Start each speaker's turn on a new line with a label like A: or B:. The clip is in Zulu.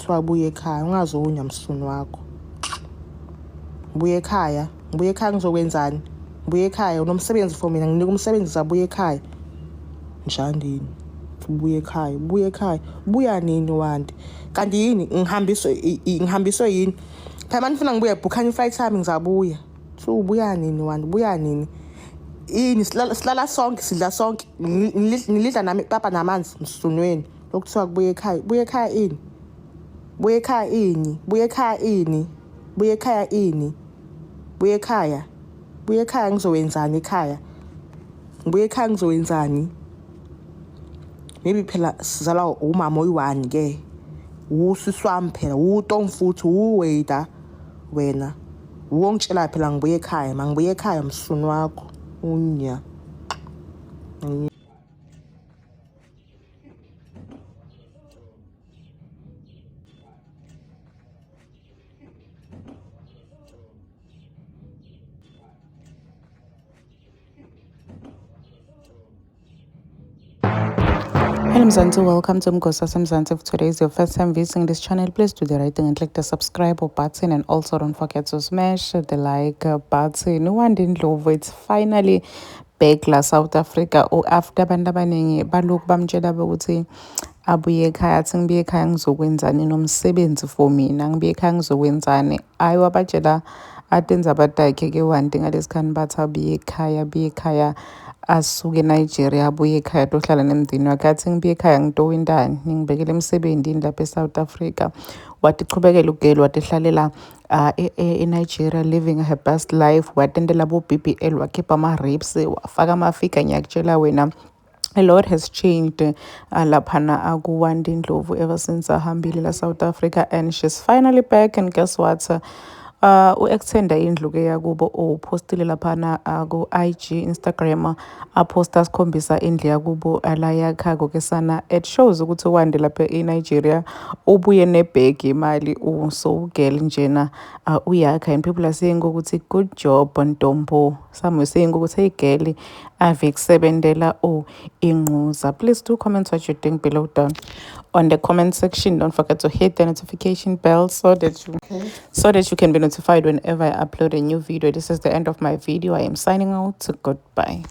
A: kuthiwa buye ekhaya ungazonya msuni wakho. Buye ekhaya ngizokwenzani? Buye ekhaya unomsebenzi for mina nginika umsebenzi zabuye ekhaya. Njandini. Buye ekhaya. Buya nini Wandi? Kanti yini ngihambiswe yini? Phela manje ngifuna ngibuye bukhanya iflight yami ngizabuya. So buya nini Wandi? Buya nini? Ini silala sonke sidla sonke ngilidla nami papa namanzi msunweni lokuthiwa kubuye ekhaya. Buye ekhaya ini? Buye ekhaya ini? Buye ekhaya ini? Buye ekhaya ini? Buye ekhaya. Buye ekhaya ngizowenzani ekhaya? Ngibuye ekhaya ngizowenzani? Maybe phela sizala umama oyi-1 ke. Usisi wami phela, uTomfuthi, uWeda wena. Wongitshela phela ngibuye ekhaya, mangibuye ekhaya msuni wakho. Unya.
B: Hello Mzansi, welcome to Mgosasa Mzansi. If today is your first time visiting this channel, please do the right thing and click the subscribe button, and also don't forget to smash the like button. Wandindlovu, it's finally back la South Africa. After abantu abaningi balokhu bamtshela ukuthi abuye ekhaya, athi ngibuye ekhaya ngizokwenzani nomsebenzi for mina, ngibuye ekhaya ngizokwenzani. Hayi wabatshela atenza abadakhe ke Wandi ngalesikhathi bathi abuye ekhaya asuke eNigeria abuye ekhaya tohlala nemndeni wakhe. Athi ngibuye ekhaya ngitowintani ngibekele emsebenzini lapha eSouth Africa. Wathi chubekela ugeli wathi ehlalela eNigeria living her best life. Watendela bo BBL, wakhipha ama-rapes, wafaka amafika. Ngiyakutshela wena, a lot has changed laphana akuWandindlovu ever since ahambile la South Africa, and she's finally back. And guess what? U-extenda indlu ke yakubo upostile laphana ku-IG Instagram aposta sikhombisa indlu yakubo la yakhako ke sana. It shows ukuthi uWandi lapha eNigeria ubuye nebhegi imali so ugel njena uyakha, and people are saying ukuthi good job Ntombo. Some are saying ukuthi hey girl ave kusebenzela inquza. Please do comment what you think below down on the comment section. Don't forget to hit the notification bell so that you can be notified whenever I upload a new video. This is the end of my video. I am signing out. Goodbye.